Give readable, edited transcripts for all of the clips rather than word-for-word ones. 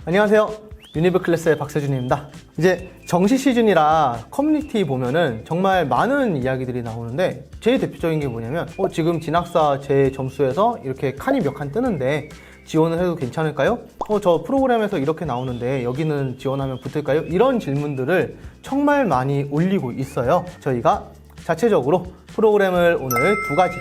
안녕하세요. 유니브 클래스의 박세준입니다. 이제 정시 시즌이라 커뮤니티 보면은 정말 많은 이야기들이 나오는데 제일 대표적인 게 뭐냐면 지금 진학사 제 점수에서 이렇게 칸이 몇 칸 뜨는데 지원을 해도 괜찮을까요? 저 프로그램에서 이렇게 나오는데 여기는 지원하면 붙을까요? 이런 질문들을 정말 많이 올리고 있어요. 저희가 자체적으로 프로그램을 오늘 두 가지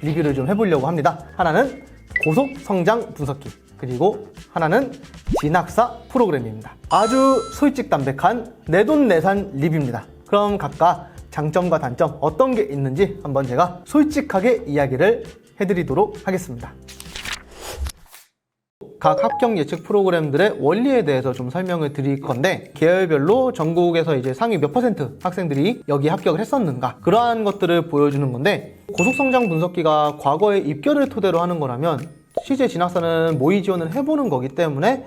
리뷰를 좀 해보려고 합니다. 하나는 고속 성장 분석기, 그리고 하나는 진학사 프로그램입니다. 아주 솔직담백한 내돈내산 리뷰입니다. 그럼 각각 장점과 단점 어떤 게 있는지 한번 제가 솔직하게 이야기를 해드리도록 하겠습니다. 각 합격 예측 프로그램들의 원리에 대해서 좀 설명을 드릴 건데, 계열별로 전국에서 이제 상위 몇 퍼센트 학생들이 여기 합격을 했었는가, 그러한 것들을 보여주는 건데, 고속성장 분석기가 과거의 입결을 토대로 하는 거라면 실제 진학사는 모의 지원을 해보는 거기 때문에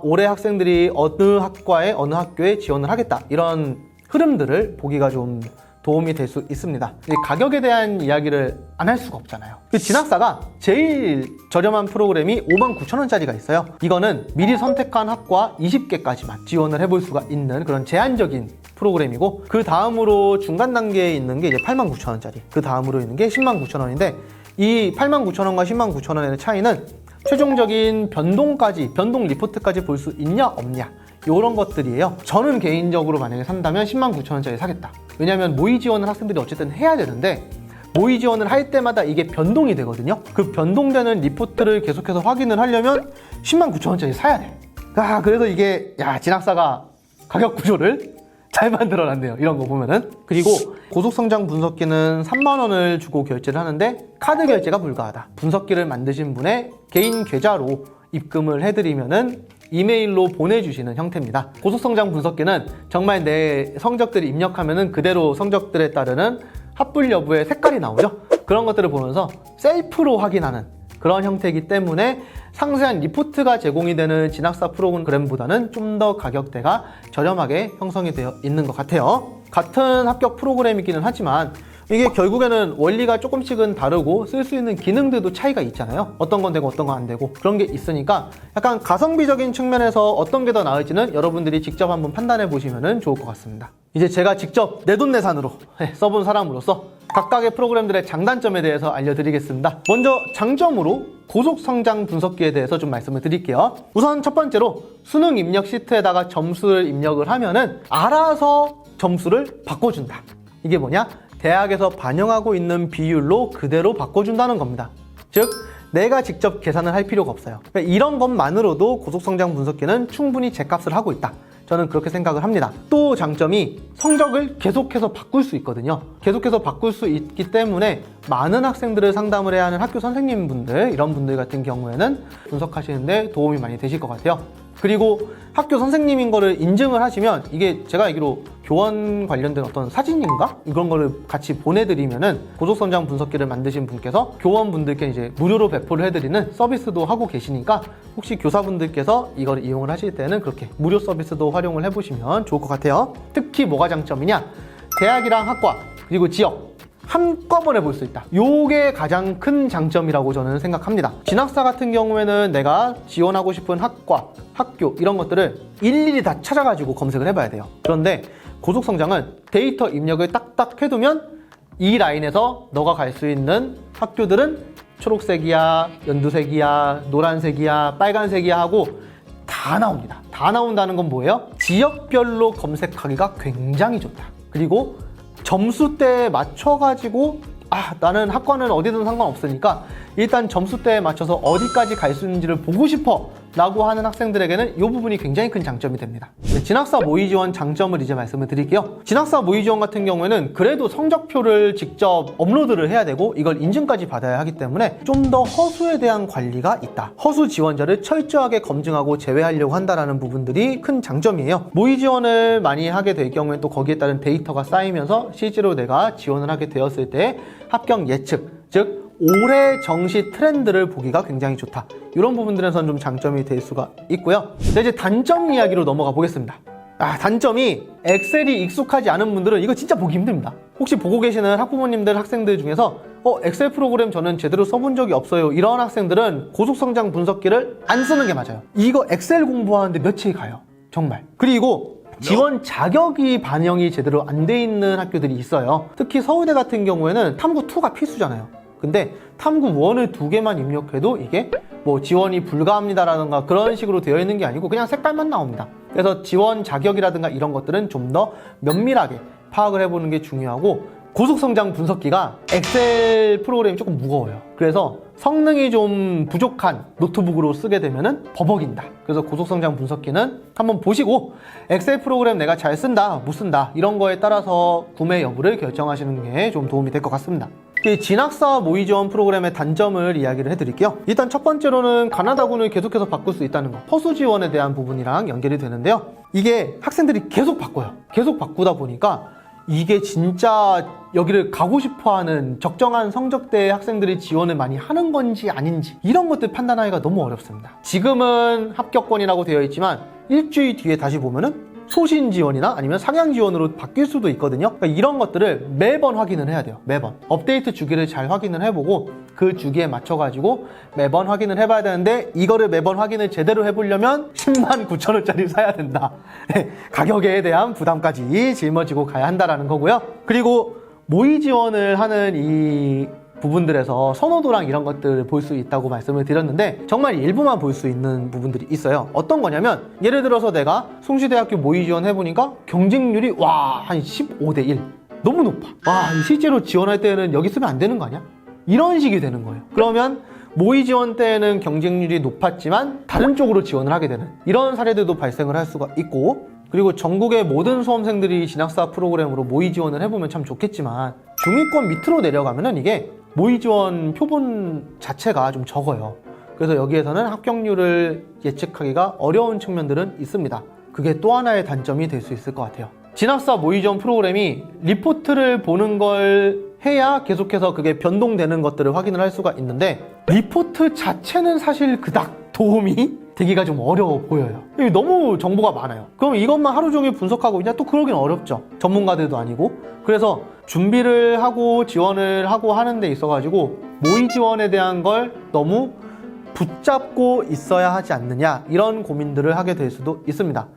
올해 학생들이 어느 학과에 어느 학교에 지원을 하겠다, 이런 흐름들을 보기가 좀 도움이 될 수 있습니다. 가격에 대한 이야기를 안 할 수가 없잖아요. 진학사가 제일 저렴한 프로그램이 59,000원짜리가 있어요. 이거는 미리 선택한 학과 20개까지만 지원을 해볼 수가 있는 그런 제한적인 프로그램이고, 그 다음으로 중간 단계에 있는 게 이제 89,000원짜리, 그 다음으로 있는 게 109,000원인데, 이 89,000원과 109,000원의 차이는 최종적인 변동 리포트까지 볼 수 있냐 없냐, 이런 것들이에요. 저는 개인적으로 만약에 산다면 109,000원짜리 사겠다. 왜냐하면 모의 지원을 학생들이 어쨌든 해야 되는데, 모의 지원을 할 때마다 이게 변동이 되거든요. 그 변동되는 리포트를 계속해서 확인을 하려면 109,000원짜리 사야 돼. 그래서 이게 진학사가 가격 구조를 잘 만들어놨네요, 이런 거 보면은. 그리고 고속성장 분석기는 30,000원을 주고 결제를 하는데 카드 결제가 불가하다. 분석기를 만드신 분의 개인 계좌로 입금을 해드리면은 이메일로 보내주시는 형태입니다. 고속성장 분석기는 정말 내 성적들을 입력하면은 그대로 성적들에 따르는 합불 여부의 색깔이 나오죠. 그런 것들을 보면서 셀프로 확인하는 그런 형태이기 때문에 상세한 리포트가 제공이 되는 진학사 프로그램보다는 좀 더 가격대가 저렴하게 형성이 되어 있는 것 같아요. 같은 합격 프로그램이기는 하지만 이게 결국에는 원리가 조금씩은 다르고 쓸 수 있는 기능들도 차이가 있잖아요. 어떤 건 되고 어떤 건 안 되고 그런 게 있으니까 약간 가성비적인 측면에서 어떤 게 더 나을지는 여러분들이 직접 한번 판단해 보시면 좋을 것 같습니다. 이제 제가 직접 내돈내산으로 써본 사람으로서 각각의 프로그램들의 장단점에 대해서 알려드리겠습니다. 먼저 장점으로 고속성장 분석기에 대해서 좀 말씀을 드릴게요. 우선 첫 번째로 수능 입력 시트에다가 점수를 입력을 하면은 알아서 점수를 바꿔준다. 이게 뭐냐? 대학에서 반영하고 있는 비율로 그대로 바꿔준다는 겁니다. 즉, 내가 직접 계산을 할 필요가 없어요. 그러니까 이런 것만으로도 고속성장 분석기는 충분히 제 값을 하고 있다. 저는 그렇게 생각을 합니다. 또 장점이 성적을 계속해서 바꿀 수 있거든요. 계속해서 바꿀 수 있기 때문에 많은 학생들을 상담을 해야 하는 학교 선생님분들, 이런 분들 같은 경우에는 분석하시는데 도움이 많이 되실 것 같아요. 그리고 학교 선생님인 거를 인증을 하시면, 이게 제가 알기로 교원 관련된 어떤 사진인가? 이런 거를 같이 보내드리면은 고속성장 분석기를 만드신 분께서 교원분들께 이제 무료로 배포를 해드리는 서비스도 하고 계시니까, 혹시 교사분들께서 이걸 이용을 하실 때는 그렇게 무료 서비스도 활용을 해보시면 좋을 것 같아요. 특히 뭐가 장점이냐? 대학이랑 학과, 그리고 지역 한꺼번에 볼 수 있다. 요게 가장 큰 장점이라고 저는 생각합니다. 진학사 같은 경우에는 내가 지원하고 싶은 학과, 학교 이런 것들을 일일이 다 찾아가지고 검색을 해봐야 돼요. 그런데 고속성장은 데이터 입력을 딱딱 해두면 이 라인에서 너가 갈 수 있는 학교들은 초록색이야, 연두색이야, 노란색이야, 빨간색이야 하고 다 나옵니다. 다 나온다는 건 뭐예요? 지역별로 검색하기가 굉장히 좋다. 그리고 점수대에 맞춰가지고 나는 학과는 어디든 상관없으니까 일단 점수대에 맞춰서 어디까지 갈 수 있는지를 보고 싶어 라고 하는 학생들에게는 이 부분이 굉장히 큰 장점이 됩니다. 진학사 모의 지원 장점을 이제 말씀을 드릴게요. 진학사 모의 지원 같은 경우에는 그래도 성적표를 직접 업로드를 해야 되고 이걸 인증까지 받아야 하기 때문에 좀 더 허수에 대한 관리가 있다. 허수 지원자를 철저하게 검증하고 제외하려고 한다는 부분들이 큰 장점이에요. 모의 지원을 많이 하게 될 경우에 또 거기에 따른 데이터가 쌓이면서 실제로 내가 지원을 하게 되었을 때 합격 예측, 즉 올해 정시 트렌드를 보기가 굉장히 좋다. 이런 부분들에서는 좀 장점이 될 수가 있고요. 이제 단점 이야기로 넘어가 보겠습니다. 단점이 엑셀이 익숙하지 않은 분들은 이거 진짜 보기 힘듭니다. 혹시 보고 계시는 학부모님들, 학생들 중에서 엑셀 프로그램 저는 제대로 써본 적이 없어요. 이런 학생들은 고속성장 분석기를 안 쓰는 게 맞아요. 이거 엑셀 공부하는데 며칠 가요. 정말. 그리고 지원 자격이 반영이 제대로 안 돼 있는 학교들이 있어요. 특히 서울대 같은 경우에는 탐구2가 필수잖아요. 근데 탐구1을 2개만 입력해도 이게 뭐 지원이 불가합니다라든가 그런 식으로 되어 있는 게 아니고 그냥 색깔만 나옵니다. 그래서 지원 자격이라든가 이런 것들은 좀 더 면밀하게 파악을 해보는 게 중요하고, 고속성장 분석기가 엑셀 프로그램이 조금 무거워요. 그래서 성능이 좀 부족한 노트북으로 쓰게 되면은 버벅인다. 그래서 고속성장 분석기는 한번 보시고 엑셀 프로그램 내가 잘 쓴다, 못 쓴다 이런 거에 따라서 구매 여부를 결정하시는 게 좀 도움이 될 것 같습니다. 진학사 모의 지원 프로그램의 단점을 이야기를 해드릴게요. 일단 첫 번째로는 가나다군을 계속해서 바꿀 수 있다는 거, 허수 지원에 대한 부분이랑 연결이 되는데요. 이게 학생들이 계속 바꿔요. 계속 바꾸다 보니까 이게 진짜 여기를 가고 싶어하는 적정한 성적대의 학생들이 지원을 많이 하는 건지 아닌지 이런 것들 판단하기가 너무 어렵습니다. 지금은 합격권이라고 되어 있지만 일주일 뒤에 다시 보면은 소신 지원이나 아니면 상향 지원으로 바뀔 수도 있거든요. 그러니까 이런 것들을 매번 확인을 해야 돼요. 매번 업데이트 주기를 잘 확인을 해보고 그 주기에 맞춰가지고 매번 확인을 해봐야 되는데, 이거를 매번 확인을 제대로 해보려면 109,000원짜리 사야 된다. 가격에 대한 부담까지 짊어지고 가야 한다라는 거고요. 그리고 모의 지원을 하는 이 부분들에서 선호도랑 이런 것들을 볼 수 있다고 말씀을 드렸는데 정말 일부만 볼 수 있는 부분들이 있어요. 어떤 거냐면, 예를 들어서 내가 숭실대학교 모의 지원 해보니까 경쟁률이 한 15대 1 너무 높아. 실제로 지원할 때는 여기 쓰면 안 되는 거 아니야? 이런 식이 되는 거예요. 그러면 모의 지원 때는 경쟁률이 높았지만 다른 쪽으로 지원을 하게 되는 이런 사례들도 발생을 할 수가 있고, 그리고 전국의 모든 수험생들이 진학사 프로그램으로 모의 지원을 해보면 참 좋겠지만 중위권 밑으로 내려가면은 이게 모의 지원 표본 자체가 좀 적어요. 그래서 여기에서는 합격률을 예측하기가 어려운 측면들은 있습니다. 그게 또 하나의 단점이 될 수 있을 것 같아요. 진학사 모의 지원 프로그램이 리포트를 보는 걸 해야 계속해서 그게 변동되는 것들을 확인을 할 수가 있는데, 리포트 자체는 사실 그닥 도움이 되기가 좀 어려워 보여요. 너무 정보가 많아요. 그럼 이것만 하루 종일 분석하고 있냐? 또 그러긴 어렵죠. 전문가들도 아니고. 그래서 준비를 하고 지원을 하고 하는 데 있어가지고 모의 지원에 대한 걸 너무 붙잡고 있어야 하지 않느냐, 이런 고민들을 하게 될 수도 있습니다.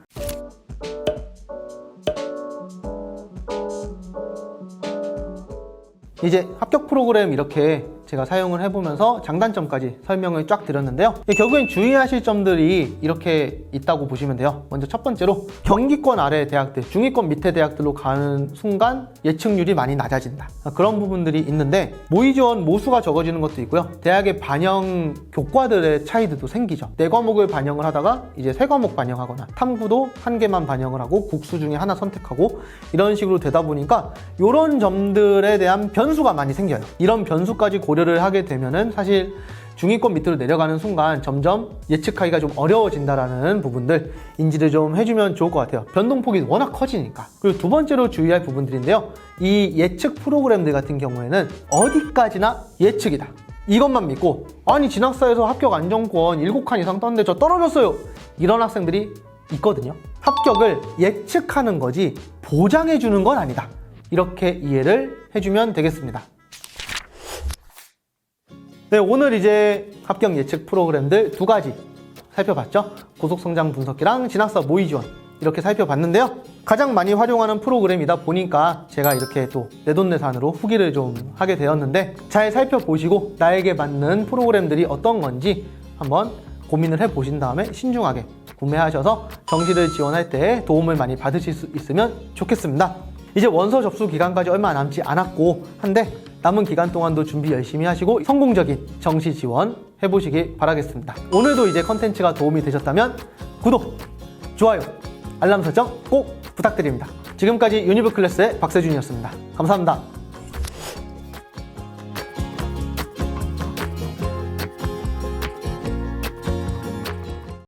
이제 합격 프로그램 이렇게 제가 사용을 해보면서 장단점까지 설명을 쫙 드렸는데요. 결국엔 주의하실 점들이 이렇게 있다고 보시면 돼요. 먼저 첫 번째로 경기권 아래 대학들, 중위권 밑에 대학들로 가는 순간 예측률이 많이 낮아진다. 그런 부분들이 있는데, 모의 지원 모수가 적어지는 것도 있고요. 대학의 반영 교과들의 차이들도 생기죠. 4과목을 반영을 하다가 이제 3과목 반영하거나, 탐구도 1개만 반영을 하고 국수 중에 하나 선택하고 이런 식으로 되다 보니까 이런 점들에 대한 변수가 많이 생겨요. 이런 변수까지 고려를 하게 되면은 사실 중위권 밑으로 내려가는 순간 점점 예측하기가 좀 어려워진다라는 부분들 인지를 좀 해주면 좋을 것 같아요. 변동폭이 워낙 커지니까. 그리고 두 번째로 주의할 부분들인데요. 이 예측 프로그램들 같은 경우에는 어디까지나 예측이다. 이것만 믿고, 아니 진학사에서 합격 안정권 7칸 이상 떴는데 저 떨어졌어요. 이런 학생들이 있거든요. 합격을 예측하는 거지 보장해 주는 건 아니다. 이렇게 이해를 해주면 되겠습니다. 네, 오늘 이제 합격 예측 프로그램들 2가지 살펴봤죠. 고속성장 분석기랑 진학사 모의 지원 이렇게 살펴봤는데요. 가장 많이 활용하는 프로그램이다 보니까 제가 이렇게 또 내돈내산으로 후기를 좀 하게 되었는데, 잘 살펴보시고 나에게 맞는 프로그램들이 어떤 건지 한번 고민을 해보신 다음에 신중하게 구매하셔서 정시를 지원할 때 도움을 많이 받으실 수 있으면 좋겠습니다. 이제 원서 접수 기간까지 얼마 남지 않았고 한데, 남은 기간 동안도 준비 열심히 하시고 성공적인 정시 지원 해보시길 바라겠습니다. 오늘도 이제 컨텐츠가 도움이 되셨다면 구독, 좋아요, 알람 설정 꼭 부탁드립니다. 지금까지 유니브 클래스의 박세준이었습니다. 감사합니다.